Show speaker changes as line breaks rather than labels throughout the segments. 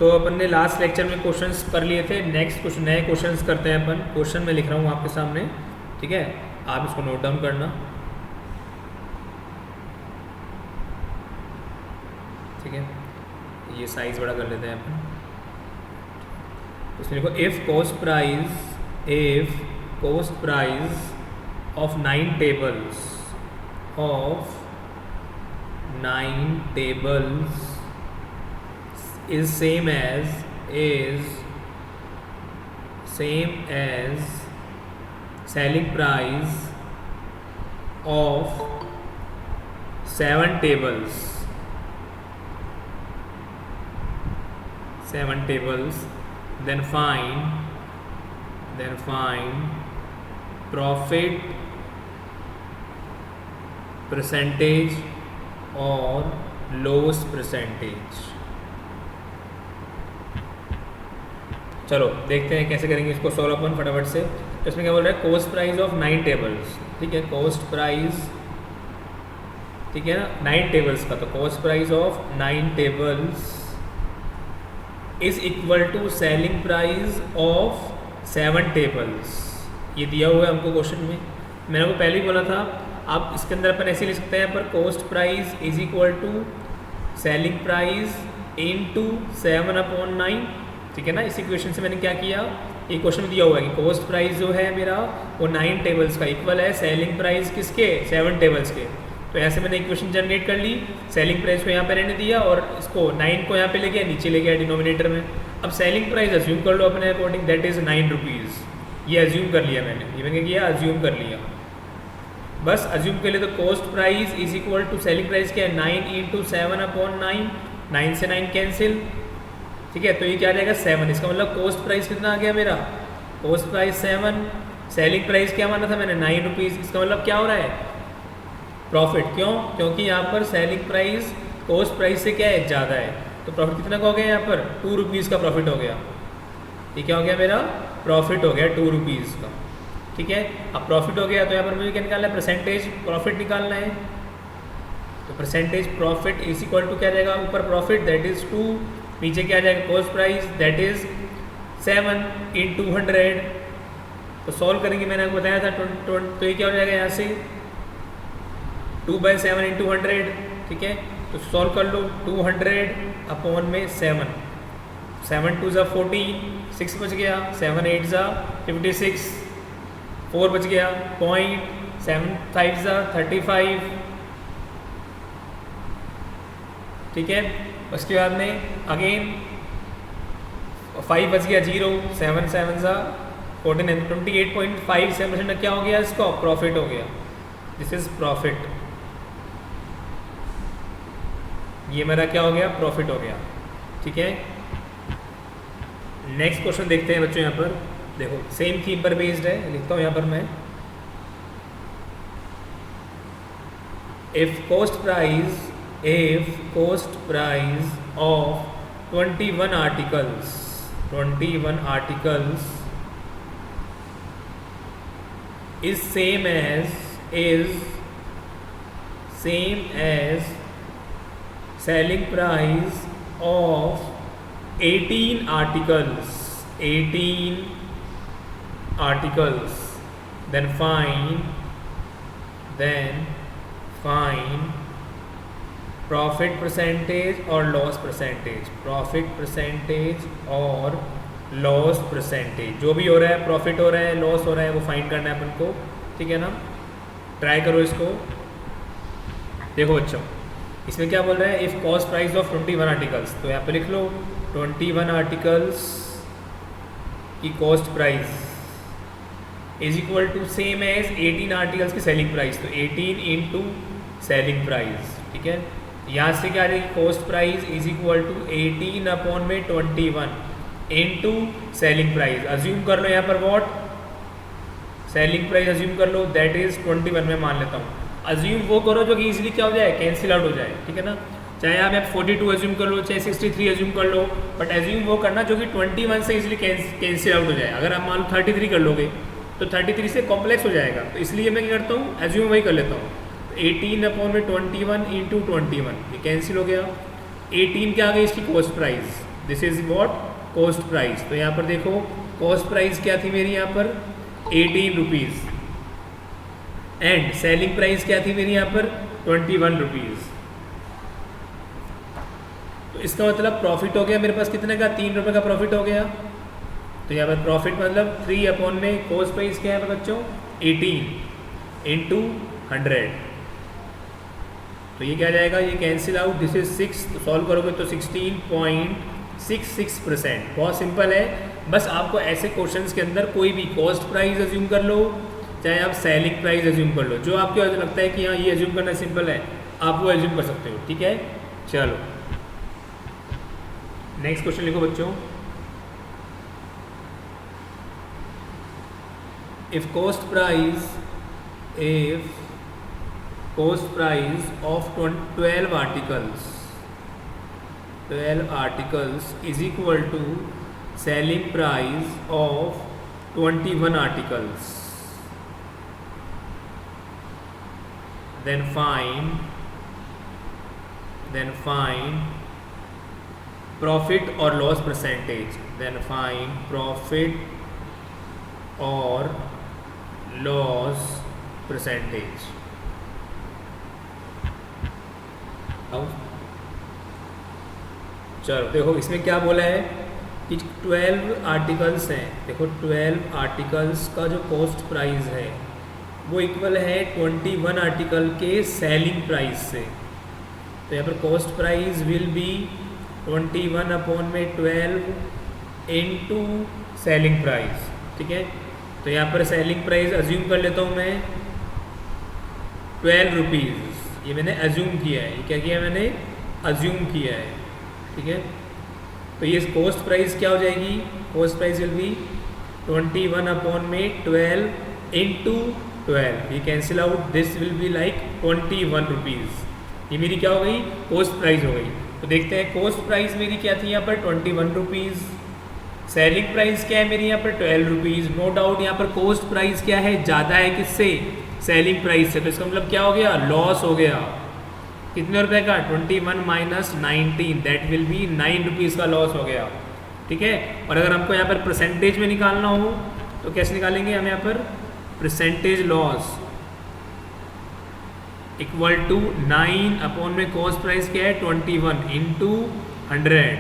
तो अपन ने last lecture में क्वेश्चंस कर लिए थे, नेक्स्ट कुछ नए क्वेश्चंस करते हैं अपन। क्वेश्चन मैं लिख रहा हूँ आपके सामने, ठीक है, आप इसको नोट डाउन करना, ठीक है। ये साइज बड़ा कर लेते हैं अपन। तो इसमें लिखो if coast price of 9 tables is same as selling price of 7 tables, then find profit percentage और loss percentage। चलो देखते हैं कैसे करेंगे इसको सॉल्व अपन फटाफट से। तो इसमें क्या बोल रहा है, कोस्ट प्राइस ऑफ 9 tables, ठीक है, कोस्ट प्राइस, ठीक है ना, 9 tables का। तो cost price of 9 tables is equal to selling price of 7 tables। ये दिया हुआ है हमको क्वेश्चन में, मैंने आपको पहले ही बोला था। आप इसके अंदर अपन ऐसे लिख सकते हैं पर cost price is equal to selling price into 7/9, ठीक है ना। इस इक्वेशन से मैंने क्या किया, एक क्वेश्चन दिया हुआ है कि कोस्ट प्राइस जो है मेरा वो 9 tables का इक्वल है सेलिंग प्राइस किसके, 7 tables के। तो ऐसे मैंने इक्वेशन जनरेट कर ली, सेलिंग प्राइस को यहाँ पे रहने दिया और इसको 9 को यहाँ पे ले गया, नीचे ले गया डिनोमिनेटर में। अब सेलिंग प्राइस अज्यूम कर लो अपने अकॉर्डिंग, दैट इज़ 9 रुपीज़। ये अज्यूम कर लिया मैंने, ये मैंने किया अज्यूम कर लिया, बस अज्यूम के लिए। तो cost price is equal to selling price क्या है, 9 इंटू 7/9, 9 से 9 कैंसिल, ठीक है। तो ये क्या आ जाएगा 7। इसका मतलब कोस्ट प्राइस कितना आ गया मेरा, कोस्ट प्राइस 7, सेलिंग प्राइस क्या माना था मैंने 9 रुपीज़। इसका मतलब क्या हो रहा है, प्रॉफिट। क्यों, क्योंकि यहाँ पर सेलिंग प्राइस कोस्ट प्राइस से क्या है, ज़्यादा है। तो प्रॉफिट कितना का हो गया, यहाँ पर 2 रुपीज़ का प्रॉफिट हो गया। ये क्या हो गया मेरा, प्रॉफिट हो गया 2 रुपीज़ का, ठीक है। अब प्रॉफिट हो गया तो यहाँ पर मुझे क्या निकालना है, परसेंटेज प्रॉफिट निकालना है। तो percentage profit is equal to क्या जाएगा, ऊपर प्रॉफिट दैट इज़ 2, नीचे क्या आ जाएगा कोस्ट प्राइस दैट इज़ 7 × 100। तो सॉल्व करेंगे, मैंने आपको बताया था। तो ये क्या हो जाएगा यहाँ से 2/7 × 100, ठीक है। तो सॉल्व कर लो, 200/7, 7 2 ज़ा 14, 6 बच गया, 7 8 ज़ा 56, 4 बच गया, पॉइंट 7 5 ज़ा 35, ठीक है। उसके बाद में अगेन 5 बच गया 0, 7 7 ज़ा 14, 28.57% क्या हो गया, इसका प्रॉफिट हो गया। दिस इज प्रॉफिट, ये मेरा क्या हो गया, प्रॉफिट हो गया, ठीक है। नेक्स्ट क्वेश्चन देखते हैं बच्चों। यहाँ पर देखो सेम थीम पर बेस्ड है, लिखता हूँ यहाँ पर मैं, if coast price of 21 articles is same as selling price of 18 articles, then find profit percentage और लॉस परसेंटेज, प्रॉफिट परसेंटेज और लॉस परसेंटेज। जो भी हो रहा है, प्रॉफिट हो रहा है, लॉस हो रहा है, वो फाइंड करना है अपन को, ठीक है ना। ट्राई करो इसको। देखो बच्चों, इसमें क्या बोल रहा है, if cost price of 21 articles, तो यहाँ पे लिख लो 21 आर्टिकल्स की cost price is equal to same as 18 articles की सेलिंग प्राइस। तो 18 इंटू सेलिंग प्राइस, ठीक है। यहाँ से क्या आ जाएगी, cost price is equal to 18/21 into selling price. Assume कर लो यहाँ पर व्हाट, सेलिंग प्राइस अज्यूम कर लो दैट इज़ 21 में मान लेता हूँ। अज्यूम वो करो जो कि इजीली क्या हो जाए, कैंसिल आउट हो जाए, ठीक है ना। चाहे आप 42 अज्यूम कर लो, चाहे 63 अज्यूम कर लो, बट अज्यूम वो करना जो कि 21 से इजीली कैंसिल आउट हो जाए। अगर आप मान लो 33 कर लोगे तो 33 से कॉम्प्लेक्स हो जाएगा, तो इसलिए मैं क्या करता हूँ, अज्यूम वही कर लेता हूँ। 18/21 इंटू 21, ये कैंसिल हो गया। 18 क्या आ गई इसकी cost price, this is what cost price. तो यहाँ पर देखो कॉस्ट प्राइस क्या थी मेरी यहाँ पर 18 रुपीज़ एंड सेलिंग प्राइस क्या थी मेरी यहाँ पर 21 रुपीज़। तो इसका मतलब प्रॉफिट हो गया मेरे पास कितने का 3 रुपये का प्रॉफिट हो गया। तो यहाँ पर प्रॉफिट मतलब 3 अपॉन में कॉस्ट प्राइस क्या है बच्चों 18 इंटू 100। तो ये क्या आ जाएगा ये कैंसिल आउट दिस इज 6 तो सॉल्व करोगे तो 16.66%। बहुत सिंपल है। बस आपको ऐसे क्वेश्चंस के अंदर कोई भी कॉस्ट प्राइस एज्यूम कर लो चाहे आप सेलिंग प्राइस एज्यूम कर लो, जो आपको लगता है कि हाँ ये एज्यूम करना सिंपल है आप वो एज्यूम कर सकते हो। ठीक है चलो नेक्स्ट क्वेश्चन लिखो बच्चों। if cost price of 12 articles is equal to selling price of 21 articles, then find profit or loss percentage, then find profit or loss percentage। चलो देखो इसमें क्या बोला है कि 12 आर्टिकल्स हैं। देखो 12 आर्टिकल्स का जो कॉस्ट प्राइस है वो इक्वल है 21 आर्टिकल के सेलिंग प्राइस से। तो यहाँ पर cost price will be 21 upon में 12 इंटू सेलिंग प्राइस। ठीक है तो यहाँ पर सेलिंग प्राइस अज्यूम कर लेता हूँ मैं 12 रुपीज़। ये मैंने अज्यूम किया है। ये क्या किया मैंने अज्यूम किया है। ठीक है तो ये कॉस्ट प्राइस क्या हो जाएगी cost price will be 21 upon में 12 इंटू 12। ये cancel out this will be like 21 rupees. ये मेरी क्या हो गई कॉस्ट प्राइस हो गई। तो देखते हैं कॉस्ट प्राइस मेरी क्या थी यहाँ पर 21 रुपीज़, सेलिंग प्राइस क्या है मेरी यहाँ पर 12 रुपीज़। नो डाउट यहाँ पर कॉस्ट प्राइस क्या है ज़्यादा है किससे सेलिंग प्राइस से। तो इसका मतलब क्या हो गया लॉस हो गया। कितने रुपए का 21 minus 19 that will be 9 rupees का लॉस हो गया। ठीक है और अगर हमको यहाँ पर परसेंटेज में निकालना हो तो कैसे निकालेंगे हम यहाँ पर percentage loss equal to 9 upon में कॉस्ट प्राइस क्या है 21 इंटू 100।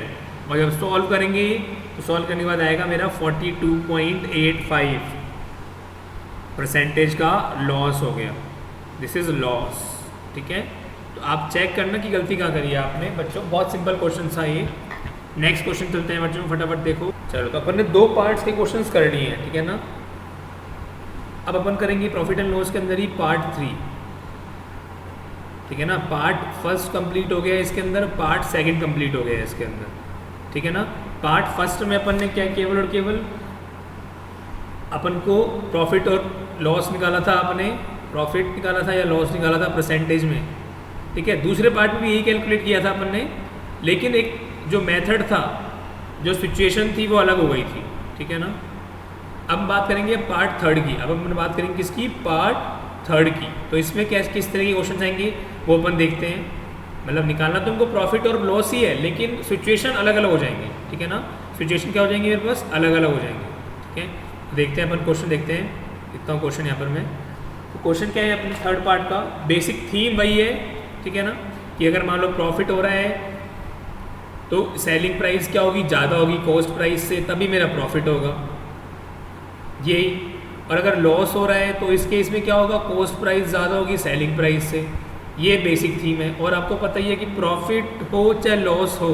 और जब सॉल्व करेंगे तो सॉल्व करने के बाद आएगा मेरा 42.85% का लॉस हो गया। This is loss. ठीक है तो आप चेक करना कि गलती कहाँ करी है आपने बच्चों। बहुत सिंपल क्वेश्चन था ये। नेक्स्ट क्वेश्चन चलते हैं बच्चों फटाफट देखो। चलो तो अपन ने 2 पार्ट्स के क्वेश्चंस कर लिए हैं। ठीक है ना अब अपन करेंगे प्रॉफिट एंड लॉस के अंदर ही पार्ट 3। ठीक है ना पार्ट फर्स्ट कंप्लीट हो गया इसके अंदर, पार्ट सेकंड कंप्लीट हो गया इसके अंदर। ठीक है ना पार्ट फर्स्ट में अपन ने क्या केवल और केवल अपन को प्रॉफिट और लॉस निकाला था, आपने प्रॉफिट निकाला था या लॉस निकाला था परसेंटेज में। ठीक है दूसरे पार्ट में भी यही कैलकुलेट किया था अपन ने, लेकिन एक जो मेथड था जो सिचुएशन थी वो अलग हो गई थी। ठीक है ना अब बात करेंगे पार्ट थर्ड की। अब अपन बात करेंगे किसकी पार्ट थर्ड की। तो इसमें क्या किस तरह के क्वेश्चन आएंगे वो अपन देखते हैं। मतलब निकालना तो हमको प्रॉफिट और लॉस ही है लेकिन सिचुएशन अलग अलग हो जाएंगे। ठीक है ना सिचुएशन क्या हो जाएंगे मेरे पास अलग अलग हो जाएंगे। ठीक है तो देखते हैं अपन क्वेश्चन देखते हैं। लिखता हूँ क्वेश्चन यहाँ पर मैं। तो क्वेश्चन क्या है अपने थर्ड पार्ट का बेसिक थीम वही है। ठीक है ना कि अगर मान लो प्रॉफिट हो रहा है तो सेलिंग प्राइस क्या होगी ज़्यादा होगी कॉस्ट प्राइस से, तभी मेरा प्रॉफिट होगा यही। और अगर लॉस हो रहा है तो इस केस में क्या होगा कॉस्ट प्राइस ज़्यादा होगी सेलिंग प्राइस से। ये बेसिक थीम है। और आपको पता ही है कि प्रॉफिट हो चाहे लॉस हो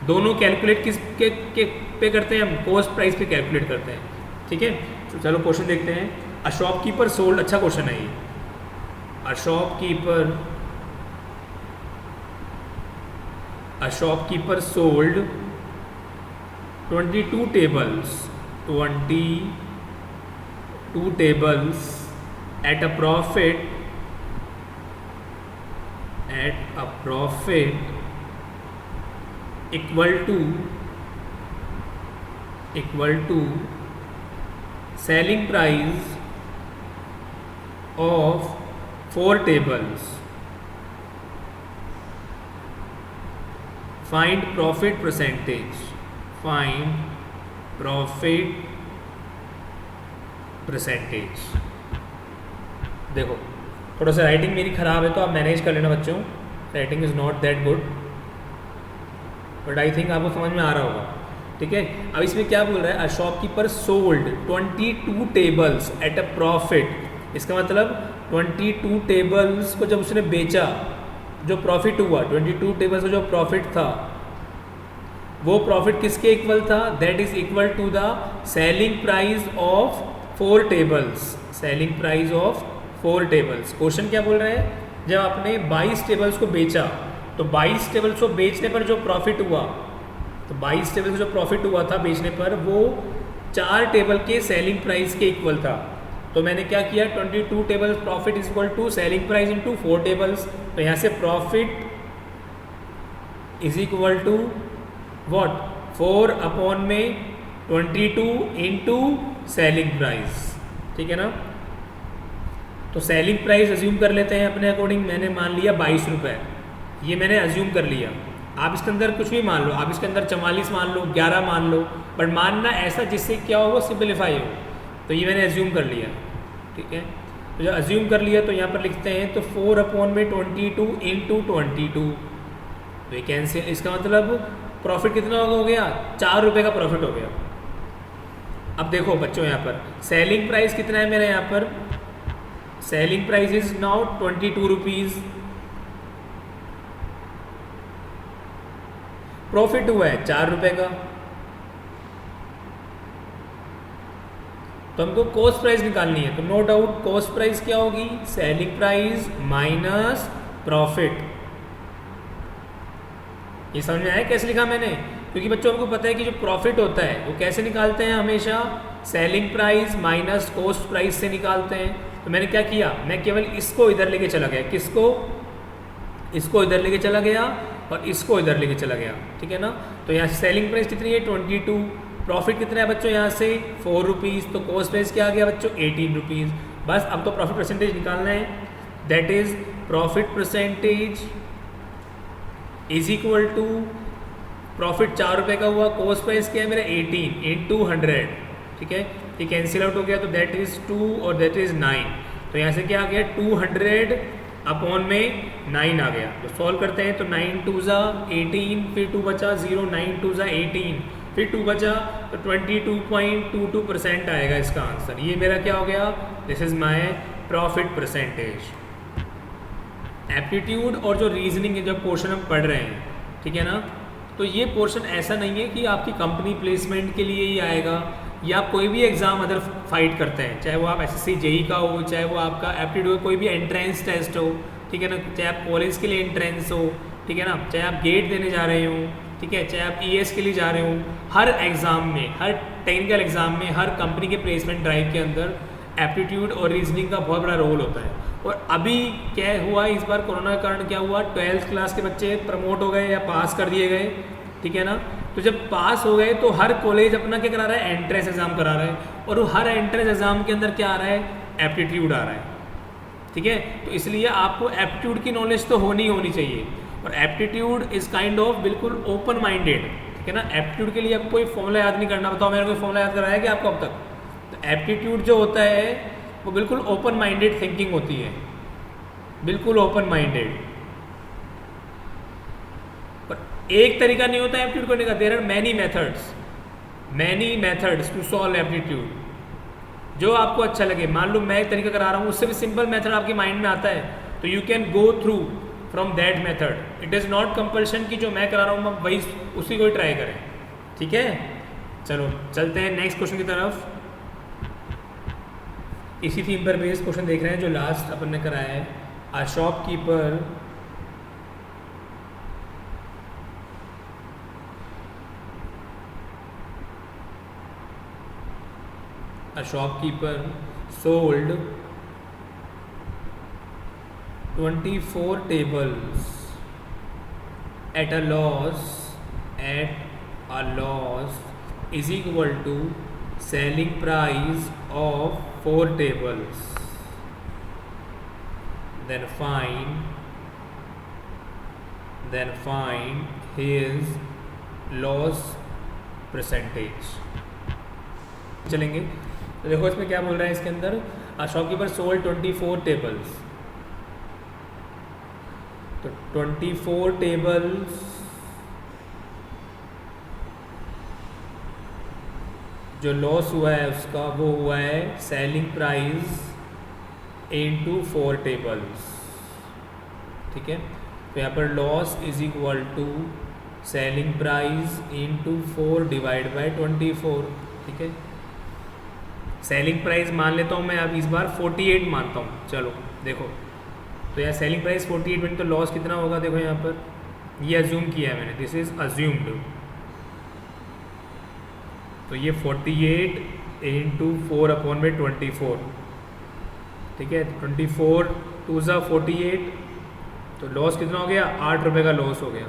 दोनों कैलकुलेट किस के पे करते हैं हम कॉस्ट प्राइस पे कैलकुलेट करते हैं। ठीक है तो चलो क्वेश्चन देखते हैं। अ शॉपकीपर सोल्ड, अच्छा क्वेश्चन है ये। A shopkeeper sold 22 tables at a profit equal to selling price of 4 tables find profit percentage, find profit percentage. देखो थोड़ा सा राइटिंग मेरी ख़राब है तो आप मैनेज कर लेना बच्चों, writing is not that good, but I think आपको समझ में आ रहा होगा। ठीक है, अब इसमें क्या बोल रहा है, a shopkeeper sold 22 tables at a profit. इसका मतलब 22 टेबल्स को जब उसने बेचा, जो प्रॉफिट हुआ 22 टेबल्स का जो प्रॉफिट था, वो प्रॉफिट किसके इक्वल था, that is equal to the selling price of 4 tables, selling price of 4 tables. Question क्या बोल रहे हैं, जब आपने 22 टेबल्स को बेचा तो 22 टेबल्स को बेचने पर जो प्रॉफिट हुआ, तो 22 टेबल्स का जो प्रॉफिट हुआ था बेचने पर, वो 4 टेबल के सेलिंग प्राइस के इक्वल था। तो मैंने क्या किया, 22 tables profit is equal to selling price into 4 tables. तो यहाँ से profit is equal to what, 4 upon में 22 इंटू सेलिंग प्राइस। ठीक है ना, तो सेलिंग प्राइस अज्यूम कर लेते हैं अपने अकॉर्डिंग। मैंने मान लिया 22 रुपये, ये मैंने अज्यूम कर लिया। आप इसके अंदर कुछ भी मान लो, आप इसके अंदर 44 मान लो, 11 मान लो, बट मानना ऐसा जिससे क्या हो, वो सिंपलीफाई हो। तो ये मैंने अज्यूम कर लिया। ठीक है, तो जब अज्यूम कर लिया तो यहाँ पर लिखते हैं, तो 4 अपॉन में 22 इंटू 22, तो ये कैंसिल। इसका मतलब प्रॉफिट कितना हो गया, 4 रुपये का प्रॉफिट हो गया। अब देखो बच्चों, यहाँ पर सेलिंग प्राइस कितना है मेरा, यहाँ पर selling price is now 22 rupees, profit हुआ है 4 रुपये का। तो हमको कॉस्ट प्राइस निकालनी है, तो नो डाउट कॉस्ट प्राइस क्या होगी, सेलिंग प्राइस माइनस प्रॉफिट। ये समझ में आया कैसे लिखा मैंने, क्योंकि बच्चों आपको पता है कि जो प्रॉफिट होता है वो कैसे निकालते हैं, हमेशा selling price minus cost price से निकालते हैं। तो मैंने क्या किया, मैं केवल इसको इधर लेके चला गया, किसको, इसको इधर लेके चला गया और इसको इधर लेके चला गया। ठीक है ना, तो यहाँ से सेलिंग प्राइस कितनी है 22, प्रॉफिट कितना है बच्चों यहाँ से 4 रुपीज़, तो कॉस्ट प्राइस क्या आ गया बच्चों 18 रुपीज़। बस अब तो प्रॉफिट परसेंटेज निकालना है, that is profit percentage is equal to, profit 4 रुपये का हुआ, कॉस्ट प्राइस क्या है मेरा 18 इंटू 100। ठीक है, ये कैंसिल आउट हो गया, तो दैट इज़ 2 और दैट इज़ 9। तो यहाँ से क्या आ गया 200 अपॉन में 9 आ गया। तो सॉल्व करते हैं, तो 9 2 ज़ा 18, फिर 2 बचा 0, 9 2 ज़ा 18, फिर 2 बचा, तो 22.22% आएगा इसका आंसर। ये मेरा क्या हो गया, this is my profit percentage. Aptitude और जो रीजनिंग है, जब पोर्शन हम पढ़ रहे हैं, ठीक है ना, तो ये पोर्शन ऐसा नहीं है कि आपकी कंपनी प्लेसमेंट के लिए ही आएगा, या आप कोई भी एग्ज़ाम अदर फाइट करते हैं, चाहे वो आप एसएससी जेई का हो, चाहे वो आपका एप्टीट्यूड कोई भी एंट्रेंस टेस्ट हो, ठीक है ना, चाहे आप कॉलेज के लिए एंट्रेंस हो, ठीक है ना, चाहे आप गेट देने जा रहे हो, ठीक है, चाहे आप ईएस के लिए जा रहे हो, हर एग्ज़ाम में, हर टेक्निकल एग्ज़ाम में, हर कंपनी के प्लेसमेंट ड्राइव के अंदर एप्टीट्यूड और रीजनिंग का बहुत बड़ा रोल होता है। और अभी क्या हुआ, इस बार कोरोना के कारण क्या हुआ, 12th क्लास के बच्चे प्रमोट हो गए या पास कर दिए गए, ठीक है ना, तो जब पास हो गए तो हर कॉलेज अपना क्या करा रहा है, एंट्रेंस एग्जाम करा रहा है, और वो हर एंट्रेंस एग्जाम के अंदर क्या आ रहा है, एप्टीट्यूड आ रहा है। ठीक है, तो इसलिए आपको एप्टीट्यूड की नॉलेज तो होनी चाहिए, और एप्टीट्यूड इज काइंड ऑफ बिल्कुल ओपन माइंडेड। ठीक है ना, एप्टीट्यूड के लिए आपको कोई फॉर्मूला याद नहीं करना। बताओ, मैंने कोई फॉर्मूला याद कराया कि आपको अब तक? तो एप्टीट्यूड जो होता है वो बिल्कुल ओपन माइंडेड थिंकिंग होती है, बिल्कुल ओपन माइंडेड। एक तरीका नहीं होता एप्टीट्यूड करने का, there are many methods to solve aptitude, जो आपको अच्छा लगे। मान लो मैं एक तरीका करा रहा हूँ, उससे भी सिंपल मेथड आपके माइंड में आता है, तो you can go through from that method. It is not compulsion कि जो मैं करा रहा हूँ वही उसी को ही ट्राई करें। ठीक है, चलो चलते हैं नेक्स्ट क्वेश्चन की तरफ। इसी थीम पर बेस्ड क्वेश्चन देख रहे हैं जो लास्ट अपन ने कराया है। A shopkeeper sold 24 tables at a loss is equal to selling price of 4 tables. Then find his loss percentage। चलेंगे तो देखो इसमें क्या बोल रहा है इसके अंदर, शॉपकीपर सोल्ड 24 टेबल्स, तो 24 टेबल्स जो लॉस हुआ है उसका वो हुआ है सेलिंग प्राइस इनटू 4 टेबल्स, ठीक है। तो यहाँ पर loss is equal to selling price into 4 divide by 24, ठीक है। सेलिंग प्राइस मान लेता हूँ मैं अब इस बार 48 मानता हूँ, चलो देखो तो यहाँ सेलिंग प्राइस 48 में तो लॉस कितना होगा, देखो यहाँ पर ये अज्यूम किया है मैंने, दिस इज अज्यूम्ड, तो ये 48 इंटू 4 अपॉन में 24, ठीक है। 24 2 ज़ा 48, तो लॉस कितना हो गया, 8 रुपये का लॉस हो गया।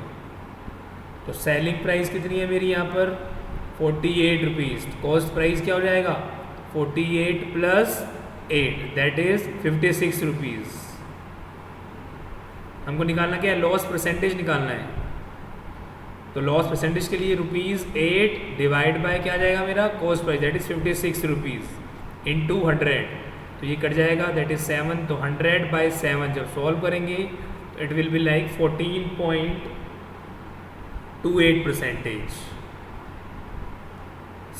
तो सेलिंग प्राइस कितनी है मेरी यहाँ पर 48 रुपीज़, कॉस्ट प्राइस क्या हो जाएगा 48 प्लस 8 दैट इज़ 56 रुपीज़। हमको निकालना क्या है, लॉस परसेंटेज निकालना है, तो लॉस परसेंटेज के लिए ₹8 डिवाइड बाय क्या आ जाएगा मेरा cost price that is 56 rupees into 100, तो ये कट जाएगा दैट इज़ 7, तो 100 बाय 7 जब सॉल्व करेंगे तो it will be like 14.28%।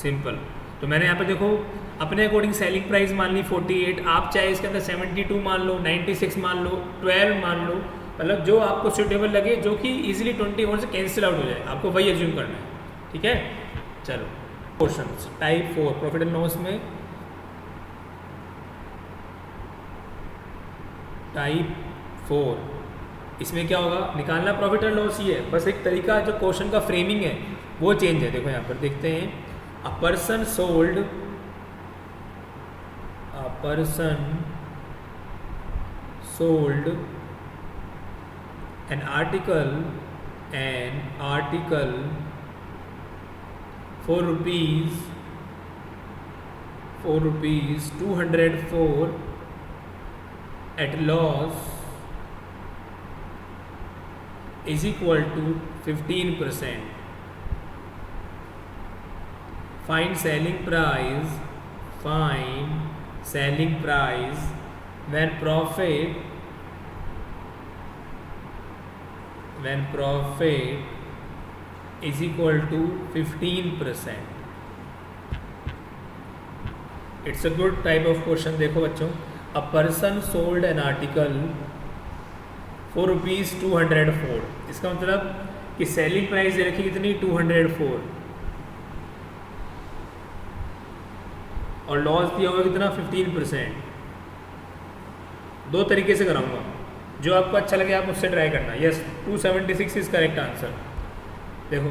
Simple. तो मैंने यहाँ पे देखो अपने अकॉर्डिंग सेलिंग प्राइस मान ली 48, आप चाहे इसके अंदर 72 मान लो, 96 मान लो, 12 मान लो, मतलब जो आपको सूटेबल लगे, जो कि इजीली 21 से कैंसिल आउट हो जाए, आपको वही एज्यूम करना है, ठीक है। चलो questions type 4 profit and loss में, टाइप 4 इसमें क्या होगा, निकालना प्रॉफिट एंड लॉस ही है, बस एक तरीका जो क्वेश्चन का फ्रेमिंग है वो चेंज है। देखो यहाँ पर देखते हैं, a person sold an article for rupees 204 at loss is equal to 15%. Find selling price when profit is equal to 15%. It's a good type of question। देखो बच्चों, a person sold an article for rupees 204, इसका मतलब कि selling price दे रखी कितनी 204 और loss दिया होगा कितना 15%। दो तरीके से कराऊंगा, जो आपको अच्छा लगे आप उससे ट्राई करना। Yes 276 is correct answer. देखो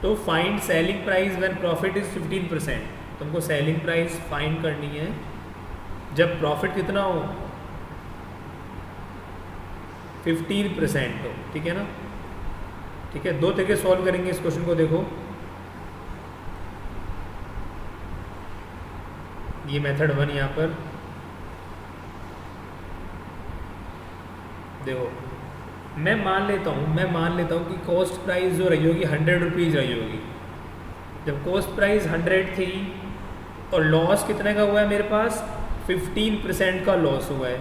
तो find selling price when profit is 15%, तुमको सेलिंग प्राइस फाइंड करनी है जब प्रॉफिट कितना हो 15% हो, ठीक है ना। ठीक है, दो तरीके सॉल्व करेंगे इस क्वेश्चन को। देखो ये मेथड 1 यहाँ पर देखो, मैं मान लेता हूँ कि कॉस्ट प्राइस जो रही होगी 100 रुपीज़ रही होगी। जब कॉस्ट प्राइस 100 थी और लॉस कितने का हुआ है मेरे पास 15% का लॉस हुआ है,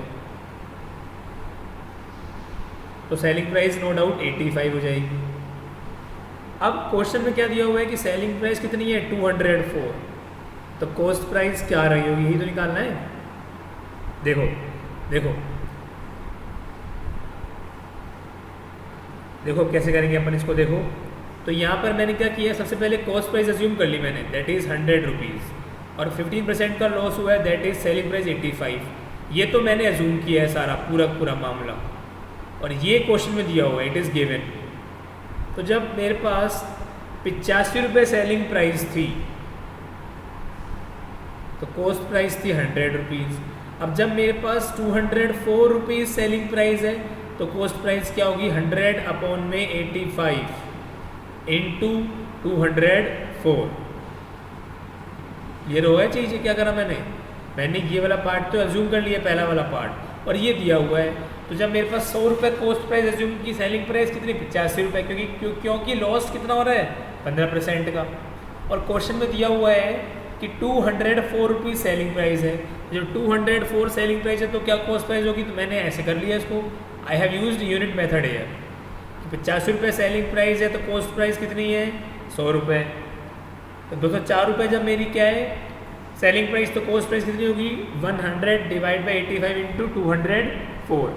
तो सेलिंग प्राइस नो डाउट 85 हो जाएगी। अब क्वेश्चन में क्या दिया हुआ है कि सेलिंग प्राइस कितनी है 204, तो कॉस्ट प्राइस क्या रही होगी यही तो निकालना है। देखो देखो देखो कैसे करेंगे अपन इसको। देखो तो यहाँ पर मैंने क्या किया, सबसे पहले कॉस्ट प्राइस अज्यूम कर ली मैंने, दैट इज़ 100 रुपीज़, और 15% का लॉस हुआ है दैट इज़ सेलिंग प्राइस 85। ये तो मैंने अज्यूम किया है सारा पूरा मामला, और ये क्वेश्चन में दिया हुआ है, इट इज़ गिवन। तो जब मेरे पास 85 रुपये सेलिंग प्राइस थी तो कॉस्ट प्राइस थी 100 रुपीज़। अब जब मेरे पास 204 रुपीज़ सेलिंग प्राइस है तो कॉस्ट प्राइस क्या होगी 100 अपॉन में 85 इंटू 204। ये रो है चीज़, क्या करा मैंने ये वाला पार्ट तो अज्यूम कर लिया पहला वाला पार्ट, और ये दिया हुआ है तो जब मेरे पास 100 रुपये कॉस्ट प्राइस एज्यूम की, सेलिंग प्राइस कितनी 85 रुपये, क्योंकि लॉस कितना हो रहा है 15% का। और क्वेश्चन में दिया हुआ है कि 204 रुपीज़ सेलिंग प्राइस है। जब 204 सेलिंग प्राइस है तो क्या कॉस्ट प्राइस होगी, तो मैंने ऐसे कर लिया इसको, I have used unit method है। 85 रुपये सेलिंग प्राइस है तो कॉस्ट प्राइस कितनी है 100 रुपये। तो 204 रुपये जब मेरी क्या है सेलिंग प्राइस, तो कॉस्ट प्राइस कितनी होगी 100 डिवाइड बाई 85 इंटू 204।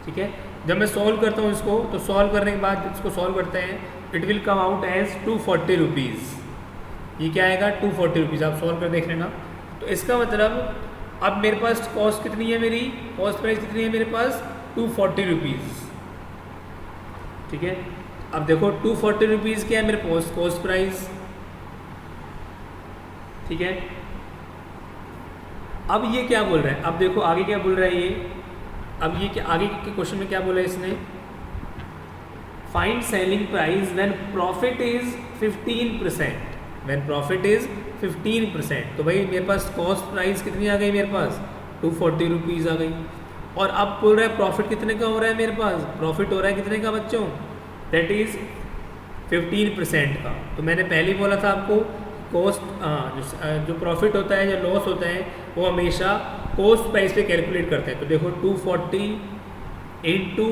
ठीक है, जब मैं सॉल्व करता हूँ इसको, तो सॉल्व करने के बाद इसको सॉल्व करते हैं, it will come out as 240 rupees. ये क्या आएगा 240 रुपीज़, आप सॉल्व कर देख लेना। तो इसका मतलब अब मेरे पास कॉस्ट कितनी है, मेरी कॉस्ट प्राइस कितनी है मेरे पास 240 रुपीज़। ठीक है, अब देखो 240 रुपीज़ क्या है मेरे कॉस्ट प्राइस। ठीक है, अब ये क्या बोल रहा है, अब देखो आगे क्या बोल रहा है ये, अब ये क्या आगे के क्वेश्चन में क्या बोला है इसने, find selling price when profit is 15%, when profit is 15%। तो भाई मेरे पास कॉस्ट प्राइस कितनी आ गई मेरे पास 240 रुपीज़ आ गई। और अब बोल रहा है प्रॉफिट कितने का हो रहा है मेरे पास, प्रॉफिट हो रहा है कितने का बच्चों, दैट इज़ 15% का। तो मैंने पहले ही बोला था आपको कॉस्ट जो प्रॉफिट होता है या लॉस होता है वो हमेशा कॉस्ट प्राइस पे कैलकुलेट करते हैं। तो देखो 240 इंटू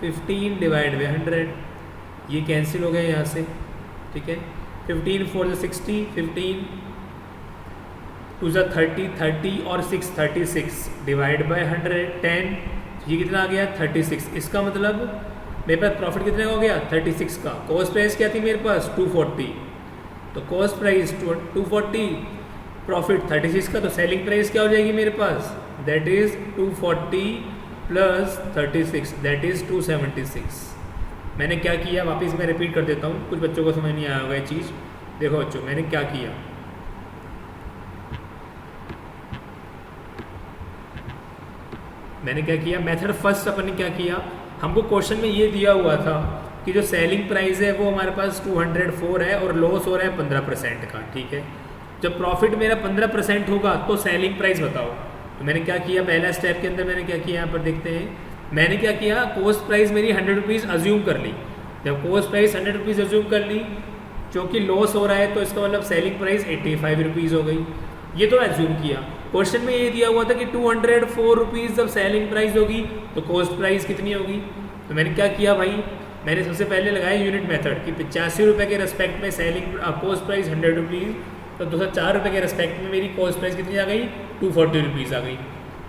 15 डिवाइड बाई 100, ये कैंसिल हो गया यहाँ से। ठीक है, 15 4 60, 15 2 30, 30 और 6 36 डिवाइड बाई 100 10, ये कितना आ गया 36। इसका मतलब मेरे पास प्रॉफिट कितने का हो गया 36 का। कॉस्ट प्राइस क्या थी मेरे पास 240, तो कॉस्ट प्राइस 240, प्रॉफिट 36 का, तो सेलिंग प्राइस क्या हो जाएगी मेरे पास, that is 240 plus 36, that is 276। मैंने क्या किया वापस मैं रिपीट कर देता हूँ, कुछ बच्चों को समझ नहीं आया होगा ये चीज़। देखो बच्चों मैंने क्या किया, मेथड फर्स्ट अपन ने क्या किया, हमको क्वेश्चन में ये दिया हुआ था कि जो सेलिंग प्राइस है वो हमारे पास 204 है और लॉस हो रहा है 15% का। ठीक है, जब प्रॉफिट मेरा 15% होगा तो सेलिंग प्राइस बताओ। तो मैंने क्या किया, पहला स्टेप के अंदर मैंने क्या किया, यहाँ पर देखते हैं, मैंने क्या किया, कॉस्ट प्राइस मेरी 100 रुपीज़ अज्यूम कर ली। जब कॉस्ट प्राइस 100 रुपीज़ अज्यूम कर ली, क्योंकि लॉस हो रहा है तो इसका मतलब सेलिंग प्राइस 85 रुपीज़ हो गई। ये तो अज्यूम किया। क्वेश्चन में ये दिया हुआ था कि 204 रुपीज़ जब सेलिंग प्राइस होगी तो कॉस्ट प्राइस कितनी होगी। तो मैंने क्या किया भाई, मैंने सबसे पहले लगाया यूनिट मेथड कि 85 रुपये के रेस्पेक्ट में सेलिंग कॉस्ट प्राइस 100 रुपीज़, तो 204 रुपये के रेस्पेक्ट में मेरी कॉस्ट प्राइस कितनी आ गई 240 रुपीज़ आ गई।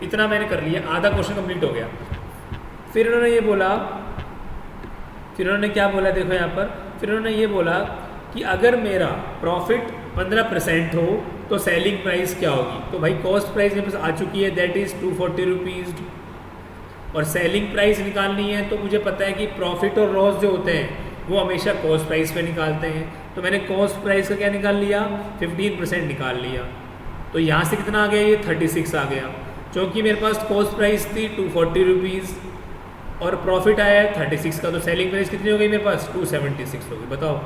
इतना मैंने कर लिया, आधा क्वेश्चन कंप्लीट हो गया। फिर उन्होंने ये बोला, फिर उन्होंने क्या बोला, देखो यहाँ पर, फिर उन्होंने ये बोला कि अगर मेरा प्रॉफिट 15% हो तो सेलिंग प्राइस क्या होगी। तो भाई कॉस्ट प्राइस मेरे पास आ चुकी है, दैट इज़ 240 रुपीज़, और सेलिंग प्राइस निकालनी है तो मुझे पता है कि प्रॉफिट और लॉस जो होते हैं वो हमेशा कॉस्ट प्राइस पे निकालते हैं। तो मैंने कॉस्ट प्राइस का क्या निकाल लिया 15% निकाल लिया। तो यहाँ से कितना आ गया, ये 36 आ गया, क्योंकि मेरे पास कॉस्ट प्राइस थी 240 रुपीज़ और प्रॉफिट आया है 36 का, तो सेलिंग प्राइस कितनी हो गई मेरे पास 276 हो गई। बताओ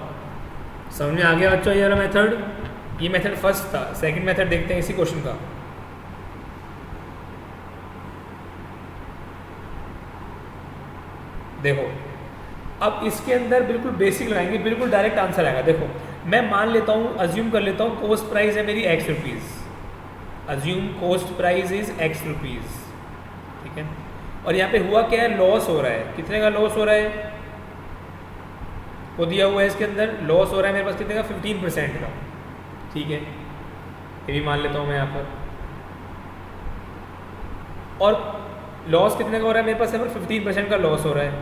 समझ में आ गया बच्चों ये वाला मेथड। ये मेथड फर्स्ट था। सेकंड मेथड देखते हैं इसी क्वेश्चन का। देखो अब इसके अंदर बिल्कुल बेसिक लगाएंगे, बिल्कुल डायरेक्ट आंसर आएगा। देखो मैं मान लेता हूँ, अज्यूम कर लेता हूँ कॉस्ट प्राइस है मेरी x rupees, assume cost price is x rupees. ठीक है, और यहाँ पे हुआ क्या है, लॉस हो रहा है। कितने का लॉस हो रहा है, वो दिया हुआ है इसके अंदर, लॉस हो रहा है मेरे पास कितने का 15% का। ठीक है, ये भी मान लेता हूँ मैं यहाँ पर, और लॉस कितने का हो रहा है मेरे पास, यहाँ पर 15% का लॉस हो रहा है।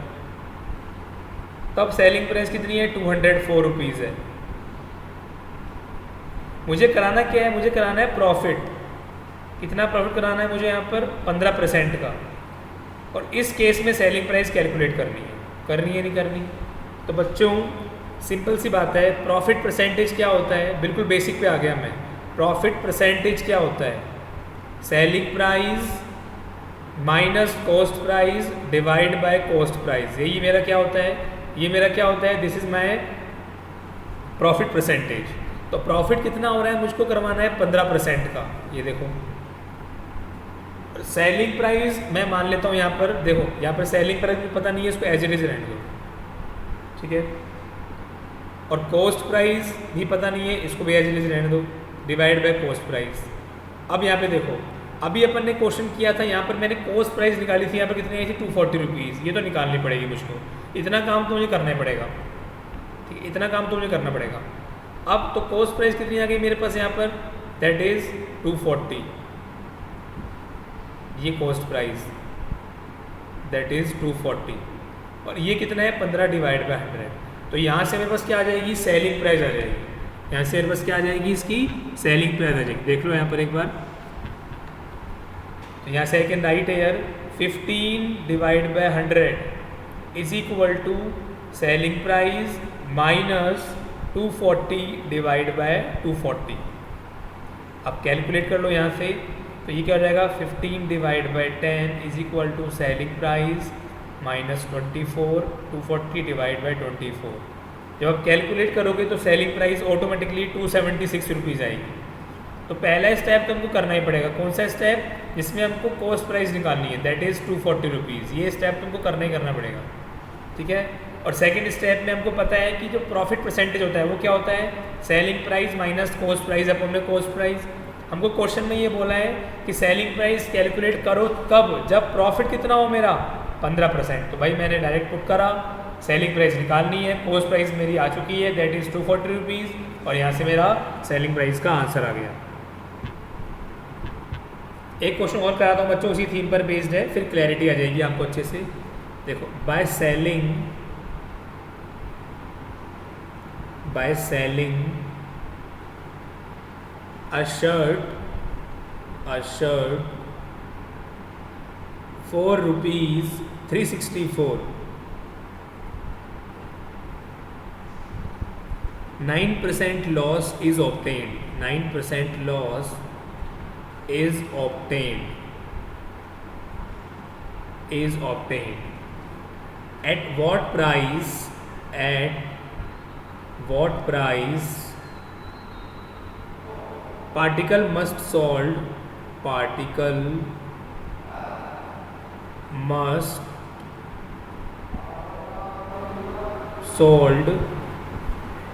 तब सेलिंग प्राइस कितनी है 204 रुपीज़ है। मुझे कराना क्या है, मुझे कराना है प्रॉफिट। कितना प्रॉफिट कराना है मुझे यहाँ पर 15% का, और इस केस में सेलिंग प्राइस कैलकुलेट करनी है नहीं करनी। तो बच्चों सिंपल सी बात है, प्रॉफिट परसेंटेज क्या होता है, बिल्कुल बेसिक पे आ गया मैं। प्रॉफिट परसेंटेज क्या होता है, selling price minus cost price divide by cost price. यही मेरा क्या होता है, ये मेरा क्या होता है, this is my profit percentage. तो प्रॉफिट कितना हो रहा है मुझको करवाना है 15% का। ये देखो सेलिंग प्राइस मैं मान लेता हूँ यहाँ पर, देखो यहाँ पर सेलिंग प्राइस भी पता नहीं है, इसको एज इट इज रहने दो, ठीक है। और कॉस्ट प्राइस भी पता नहीं है, इसको भी एज इट इज रहने दो, डिवाइड बाय कॉस्ट प्राइस। अब यहाँ पे देखो, अभी अपन ने क्वेश्चन किया था, यहाँ पर मैंने कॉस्ट प्राइस निकाली थी, यहाँ पर कितनी आई थी 240 रुपीज़। ये तो निकालनी पड़ेगी मुझको, इतना काम तो मुझे करना ही पड़ेगा, ठीक है, इतना काम तो मुझे करना पड़ेगा। अब तो कॉस्ट प्राइस कितनी आ गई मेरे पास यहाँ पर, दैट इज़ 240, ये कॉस्ट प्राइस दैट इज़ 240, और ये कितना है 15 डिवाइड बाय 100। तो यहाँ से मेरे पास क्या आ जाएगी, सेलिंग प्राइस आ जाएगी। यहाँ से मेरे पास क्या आ जाएगी, इसकी सेलिंग प्राइस आ जाएगी। देख लो यहाँ पर एक बार, तो यहाँ से I can write here 15 divide by 100 is equal to selling price minus 240 divide by 240। अब कैलकुलेट कर लो यहाँ से, तो ये क्या हो जाएगा, 15 divide by 10 is equal to selling price minus 24, 240 divide by 24। जब आप कैलकुलेट करोगे तो सेलिंग प्राइस ऑटोमेटिकली 276 रुपीज़ आएगी। तो पहला स्टेप तो हमको करना ही पड़ेगा, कौन सा स्टेप, जिसमें हमको कॉस्ट प्राइस निकालनी है, दैट इज़ 240 रुपीज़। ये स्टेप तुमको करना ही करना पड़ेगा, ठीक है। और सेकंड स्टेप में हमको पता है कि जो प्रॉफिट परसेंटेज होता है वो क्या होता है, selling price minus cost price upon में कॉस्ट प्राइस। हमको क्वेश्चन में ये बोला है कि सेलिंग प्राइस कैलकुलेट करो कब, जब प्रॉफिट कितना हो मेरा 15%। तो भाई मैंने डायरेक्ट पुट करा, सेलिंग प्राइस निकालनी है, कॉस्ट प्राइस मेरी आ चुकी है, दैट इज़ 240 रुपीज़, और यहाँ से मेरा सेलिंग प्राइस का आंसर आ गया। एक क्वेश्चन और कराता हूँ बच्चों, उसी थीम पर बेस्ड है, फिर क्लैरिटी आ जाएगी आपको अच्छे से। देखो, by selling a shirt for rupees 364, 9% loss is obtained. 9% loss is obtained. At what price? Particle must sold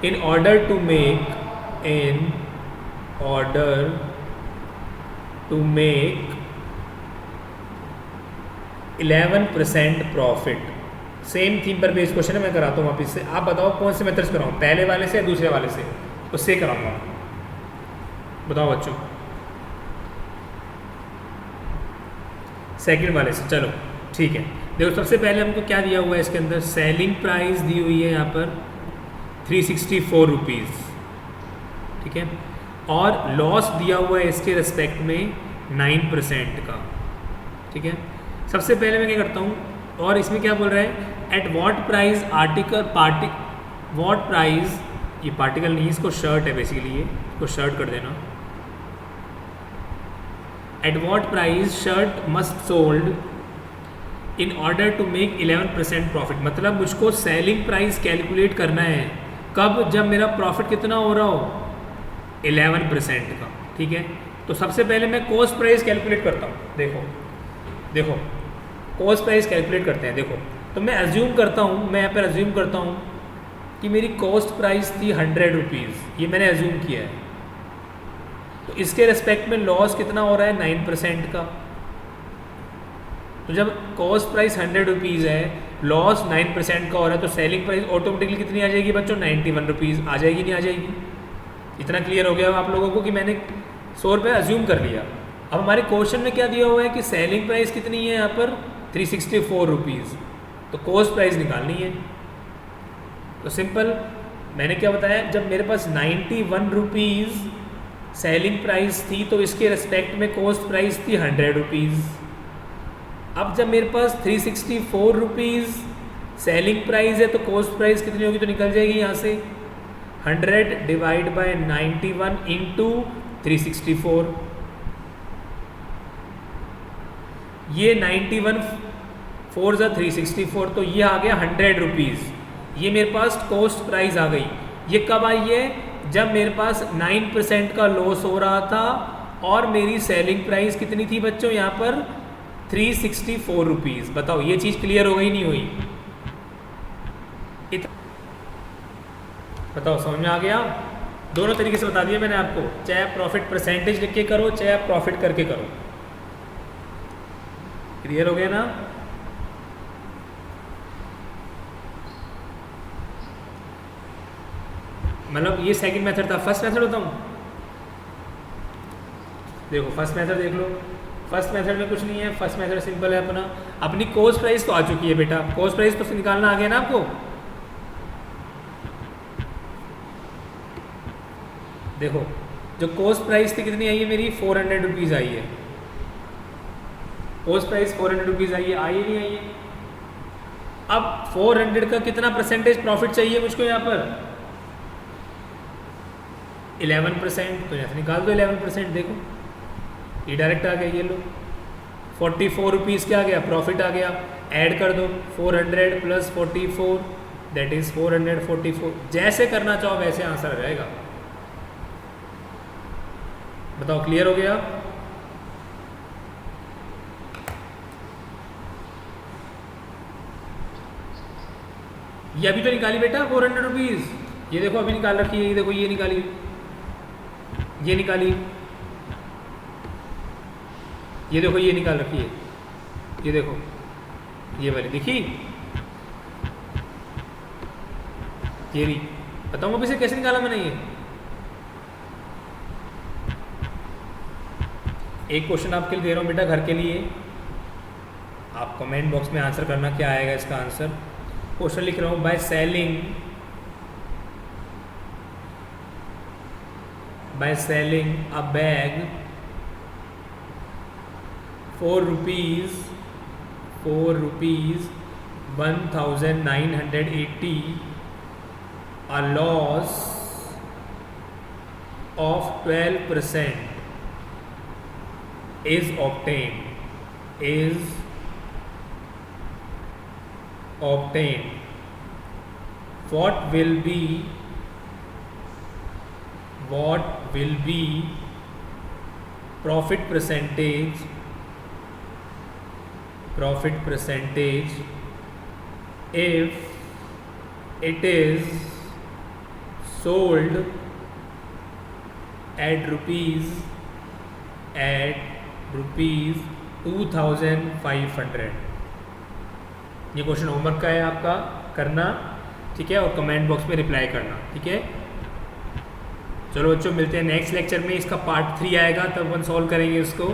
in order to make 11% profit. Same theme पर बेस्ड क्वेश्चन है, मैं कराता हूँ वापस से। आप बताओ कौन से मेथड से कराऊँ, पहले वाले से या दूसरे वाले से, उससे कराऊंगा, बताओ बच्चों। सेकंड वाले से, चलो ठीक है। देखो, सबसे पहले हमको क्या दिया हुआ है इसके अंदर, सेलिंग प्राइस दी हुई है यहाँ पर 364 रुपीज़, ठीक है, और लॉस दिया हुआ है इसके रिस्पेक्ट में 9% का, ठीक है। सबसे पहले मैं क्या करता हूँ, और इसमें क्या बोल रहा है, eight what price what price, ये पार्टिकल नहीं, इसको शर्ट है बेसिकली, ये इसको शर्ट कर देना। At what price shirt must sold in order to make 11% profit. मतलब मुझको सेलिंग प्राइस कैलकुलेट करना है कब, जब मेरा प्रॉफिट कितना हो रहा हो 11% का, ठीक है। तो सबसे पहले मैं कॉस्ट प्राइस कैलकुलेट करता हूँ। देखो कॉस्ट प्राइस कैलकुलेट करते हैं। देखो, तो मैं अज्यूम करता हूँ, मैं यहाँ पर अज्यूम करता हूँ कि मेरी कॉस्ट प्राइस थी 100 रुपीज़, ये मैंने अज्यूम किया है। तो इसके रेस्पेक्ट में लॉस कितना हो रहा है 9% का। तो जब कॉस्ट प्राइस 100 रुपीज़ है, लॉस 9% का हो रहा है, तो सेलिंग प्राइस ऑटोमेटिकली कितनी आ जाएगी बच्चों, 91 रुपीज़ आ जाएगी, नहीं आ जाएगी। इतना क्लियर हो गया आप लोगों को कि मैंने 100 रुपये अज्यूम कर लिया। अब हमारे क्वेश्चन में क्या दिया हुआ है कि सेलिंग प्राइस कितनी है यहाँ पर 364 रुपीज़, तो कॉस्ट प्राइस निकालनी है। तो सिंपल, मैंने क्या बताया, जब मेरे पास 91 रुपीज़ सेलिंग प्राइस थी, तो इसके रिस्पेक्ट में कॉस्ट प्राइस थी 100 रुपीज़। अब जब मेरे पास 364 रुपीज़ सेलिंग प्राइस है, तो कॉस्ट प्राइस कितनी होगी, तो निकल जाएगी यहाँ से 100 डिवाइड बाय 91 इंटू 364। ये 91 4 ज़ा 364, तो ये आ गया 100 रुपीज़। ये मेरे पास कॉस्ट प्राइस आ गई। ये कब आई है, जब मेरे पास 9% का लॉस हो रहा था और मेरी सेलिंग प्राइस कितनी थी बच्चों यहाँ पर 364 रुपीज़। बताओ ये चीज़ क्लियर हो गई नहीं हुई? बताओ समझ में आ गया? दोनों तरीके से बता दिया मैंने आपको, चाहे आप प्रॉफिट परसेंटेज लिख के करो चाहे आप प्रॉफिट करके करो। क्लियर हो गया ना? मतलब ये सेकंड मेथड था। फर्स्ट मेथड बताऊं? देखो फर्स्ट मेथड देख लो। फर्स्ट मेथड में कुछ नहीं है, फर्स्ट मेथड सिंपल है अपना। अपनी कॉस्ट प्राइस तो आ चुकी है बेटा, कॉस्ट प्राइस तो निकालना आ गया ना आपको। देखो जो कॉस्ट प्राइस थी कितनी आई है मेरी 400 रुपीज़ आई है। कॉस्ट प्राइस 400 रुपीज़ आई है, आई नहीं आई है? अब 400 का कितना परसेंटेज प्रॉफिट चाहिए मुझको यहाँ पर? 11%। तो यहाँ से निकाल दो 11%। देखो ये डायरेक्ट आ गया, ये लो 44 रुपीज़ क्या आ गया? प्रॉफिट आ गया। ऐड कर दो 400 प्लस 44 दैट इज़ 444। जैसे करना चाहो वैसे आंसर आ जाएगा। बताओ क्लियर हो गया? ये अभी तो निकाली बेटा 400 रुपीज़। ये देखो अभी निकाल रखी है, ये देखो ये निकाली, ये निकाली, ये देखो ये निकाल रखी है, ये देखो ये वाली दिखी, ये रही। बताऊँ अभी से कैसे निकाला मैंने ये? एक क्वेश्चन आपके लिए दे रहा हूँ बेटा घर के लिए, आप कमेंट बॉक्स में आंसर करना क्या आएगा इसका आंसर। क्वेश्चन लिख रहा हूँ, by selling a bag 4 rupees 1980 a loss of 12% is obtained what will be profit percentage if it is sold at rupees 2500। ये क्वेश्चन होमवर्क का है आपका, करना ठीक है, और कमेंट बॉक्स में रिप्लाई करना ठीक है। चलो बच्चों मिलते हैं नेक्स्ट लेक्चर में, इसका पार्ट 3 आएगा तब हम सॉल्व करेंगे इसको।